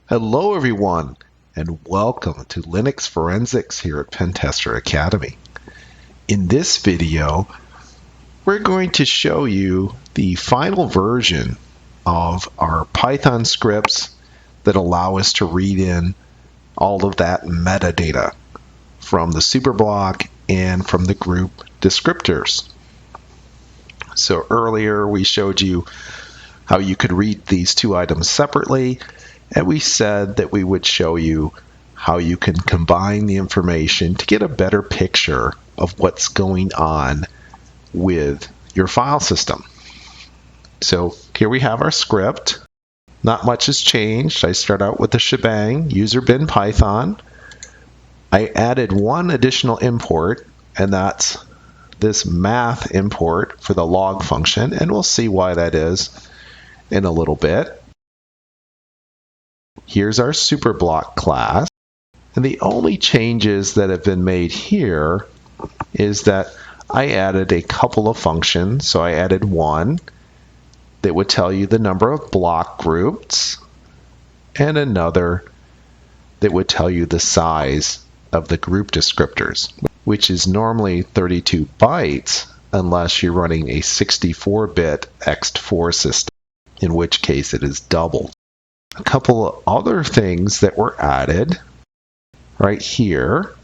Hello everyone, and welcome to Linux Forensics here at Pentester Academy. In this video, we're going to show you the final version of our Python scripts that allow us to read in all of that metadata from the superblock and from the group descriptors. So earlier we showed you how you could read these two items separately, and we said that we would show you how you can combine the information to get a better picture of what's going on with your file system. So here we have our script. Not much has changed. I start out with the shebang, user bin Python. I added one additional import, and that's this math import for the log function, and we'll see why that is in a little bit. Here's our superblock class, and the only changes that have been made here is that I added a couple of functions. So I added one that would tell you the number of block groups, and another that would tell you the size of the group descriptors, which is normally 32 bytes unless you're running a 64-bit ext4 system, in which case it is doubled. A couple of other things that were added right here.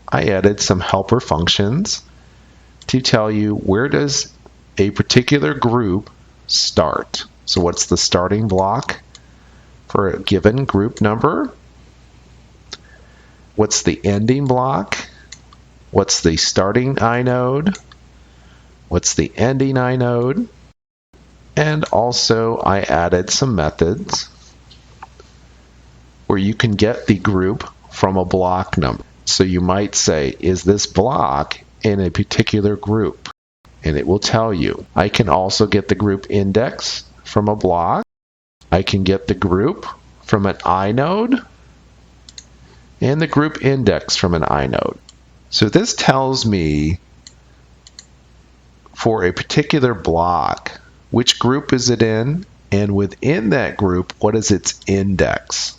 I added some helper functions to tell you where does a particular group start. So what's the starting block for a given group number? What's the ending block? What's the starting inode? What's the ending inode? And also I added some methods where you can get the group from a block number. So you might say, is this block in a particular group? And it will tell you. I can also get the group index from a block. I can get the group from an inode, and the group index from an inode. So this tells me for a particular block, which group is it in, and within that group, what is its index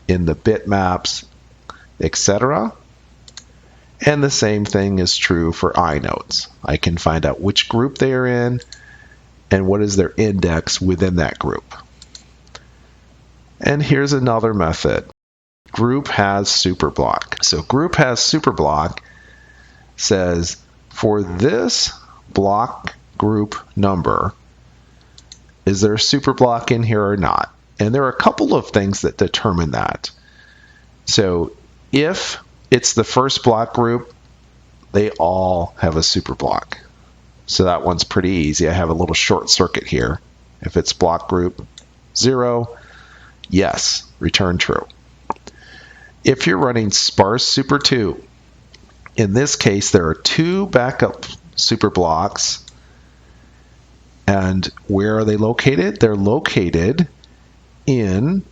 in the bitmaps, etc. And the same thing is true for inodes. I can find out which group they are in and what is their index within that group. And here's another method. Group has superblock. So group has superblock says for this block group number, is there a superblock in here or not? And there are a couple of things that determine that. So if it's the first block group, they all have a superblock. So that one's pretty easy. I have a little short circuit here. If it's block group 0, yes, return true. If you're running sparse super 2, in this case there are two backup superblocks. And where are they located? They're located in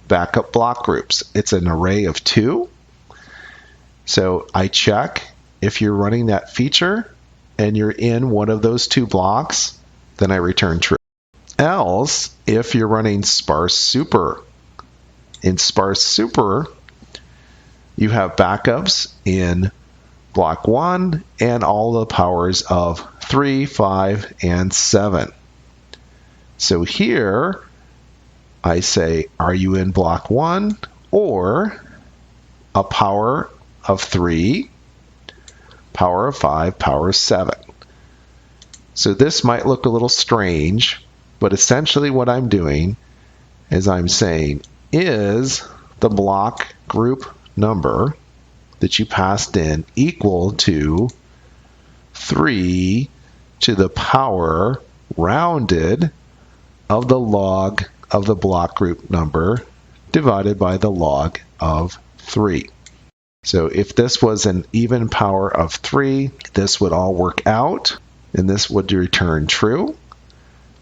backup block groups. It's an array of 2. So I check if you're running that feature and you're in one of those 2 blocks, then I return true. Else, if you're running sparse super, in sparse super, you have backups in block 1 and all the powers of 3, 5, and 7. So here I say, are you in block 1 or a power of 3, power of 5, power of 7? So this might look a little strange, but essentially what I'm doing is I'm saying, is the block group number that you passed in equal to 3 to the power rounded of the log of the block group number divided by the log of 3. So if this was an even power of 3, this would all work out, and this would return true.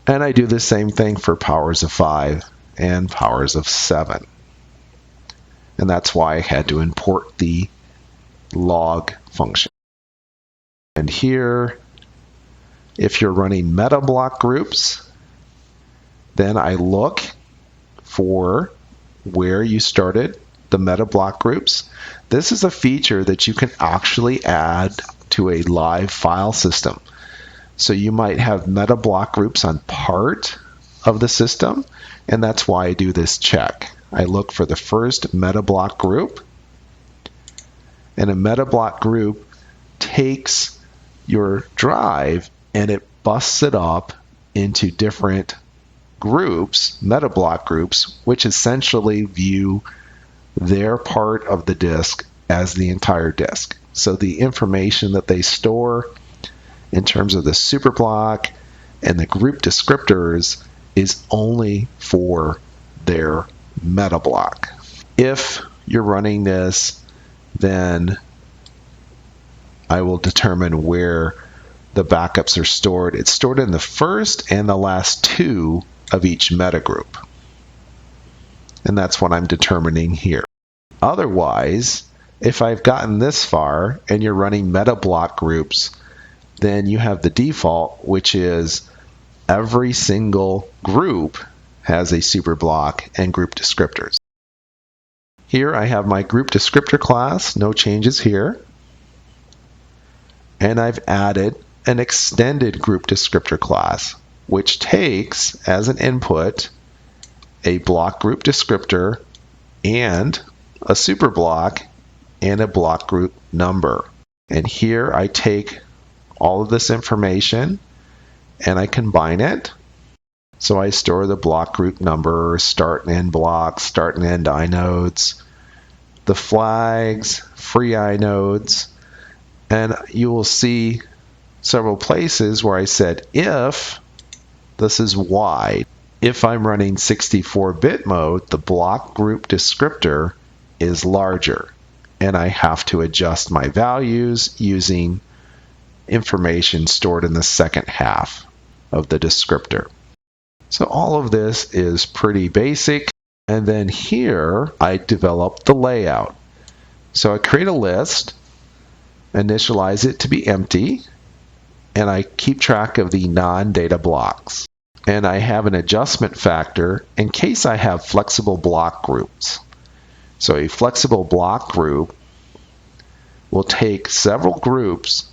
And I do the same thing for powers of 5 and powers of 7. And that's why I had to import the log function. And here, if you're running meta block groups, then I look for where you started the meta block groups. This is a feature that you can actually add to a live file system. So you might have meta block groups on part of the system, and that's why I do this check. I look for the first meta block group, and a meta block group takes your drive and it busts it up into different groups, meta block groups, which essentially view their part of the disk as the entire disk. So the information that they store in terms of the superblock and the group descriptors is only for their meta block. If you're running this, then I will determine where the backups are stored. It's stored in the first and the last two of each meta group. And that's what I'm determining here. Otherwise, if I've gotten this far and you're running meta block groups, then you have the default, which is every single group has a superblock and group descriptors. Here I have my group descriptor class, no changes here. And I've added an extended group descriptor class, which takes as an input a block group descriptor and a superblock and a block group number. And here I take all of this information and I combine it. So I store the block group number, start and end blocks, start and end inodes, the flags, free inodes, and you will see several places where I said if this is wide. If I'm running 64-bit mode, the block group descriptor is larger, and I have to adjust my values using information stored in the second half of the descriptor. So all of this is pretty basic. And then here I develop the layout. So I create a list, initialize it to be empty, and I keep track of the non-data blocks. And I have an adjustment factor in case I have flexible block groups. So a flexible block group will take several groups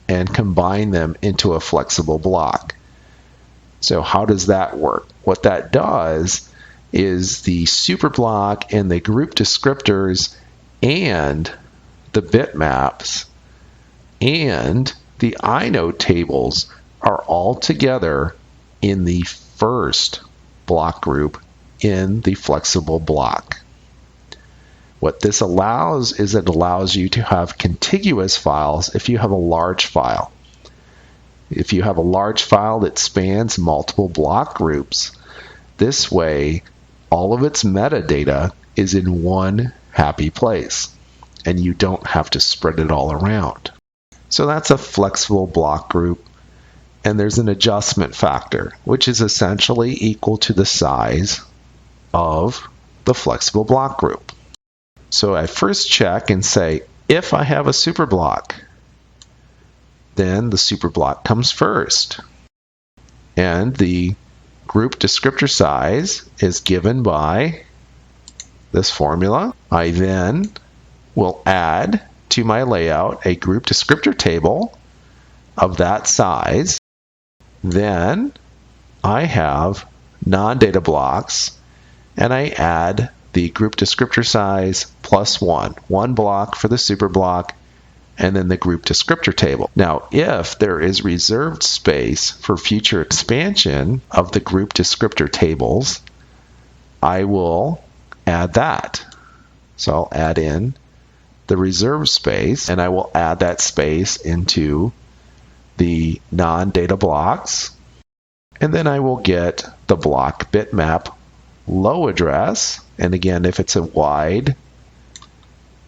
and combine them into a flexible block. So how does that work? What that does is the superblock and the group descriptors and the bitmaps and the inode tables are all together in the first block group in the flexible block. What this allows is it allows you to have contiguous files if you have a large file. If you have a large file that spans multiple block groups, this way all of its metadata is in one happy place and you don't have to spread it all around. So that's a flexible block group, and there's an adjustment factor, which is essentially equal to the size of the flexible block group. So I first check and say, if I have a superblock, then the superblock comes first. And the group descriptor size is given by this formula. I then will add to my layout a group descriptor table of that size. Then I have non-data blocks, and I add the group descriptor size plus one block for the superblock, and then the group descriptor table. Now, if there is reserved space for future expansion of the group descriptor tables, I will add that. So I'll add in the reserved space, and I will add that space into the non-data blocks, and then I will get the block bitmap low address. And again, if it's a wide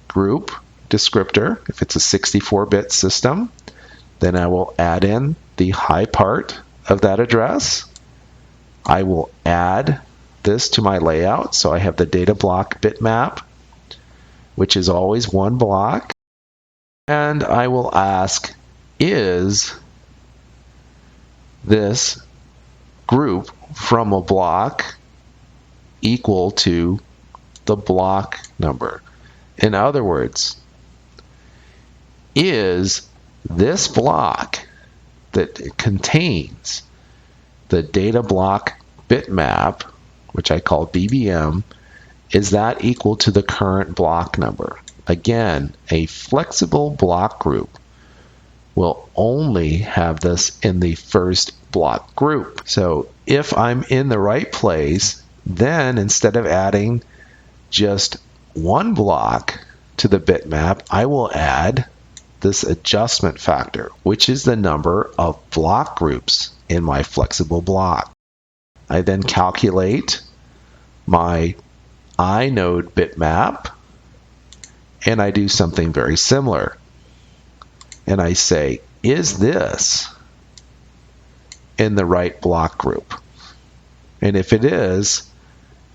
group descriptor, if it's a 64-bit system, then I will add in the high part of that address. I will add this to my layout, so I have the data block bitmap, which is always one block, and I will ask, is this group from a block equal to the block number. In other words, is this block that contains the data block bitmap, which I call BBM, is that equal to the current block number? Again, a flexible block group will only have this in the first block group. So if I'm in the right place, then instead of adding just one block to the bitmap, I will add this adjustment factor, which is the number of block groups in my flexible block. I then calculate my inode bitmap, and I do something very similar. And I say, is this in the right block group? And if it is,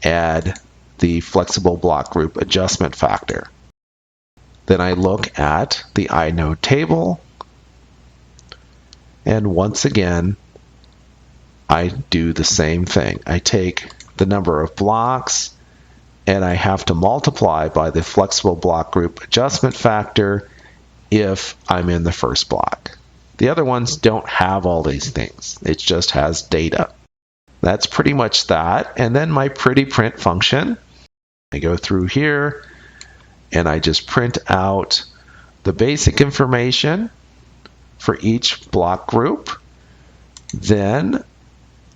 add the flexible block group adjustment factor. Then I look at the inode table, and once again, I do the same thing. I take the number of blocks, and I have to multiply by the flexible block group adjustment factor if I'm in the first block. The other ones don't have all these things. It just has data. That's pretty much that. And then my pretty print function. I go through here and I just print out the basic information for each block group. Then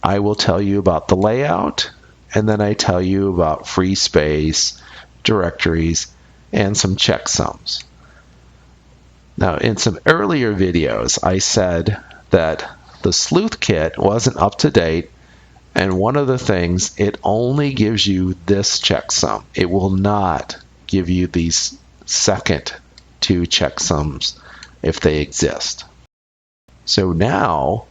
I will tell you about the layout, and then I tell you about free space, directories, and some checksums. Now, in some earlier videos, I said that the sleuth kit wasn't up to date, and one of the things, it only gives you this checksum. It will not give you these second two checksums if they exist. So now,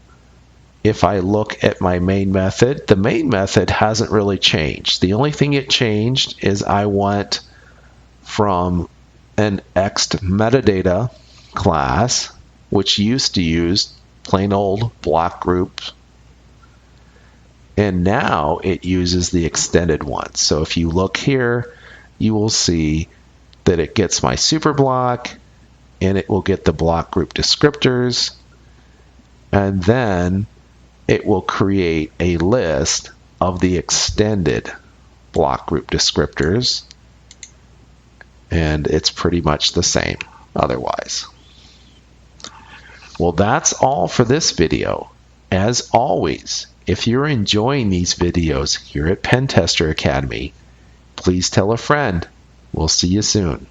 if I look at my main method, the main method hasn't really changed. The only thing it changed is I went from an ext metadata class, which used to use plain old block groups, and now it uses the extended one. So if you look here, you will see that it gets my super block, and it will get the block group descriptors, and then it will create a list of the extended block group descriptors, and it's pretty much the same otherwise. Well, that's all for this video. As always, if you're enjoying these videos here at Pentester Academy, please tell a friend. We'll see you soon.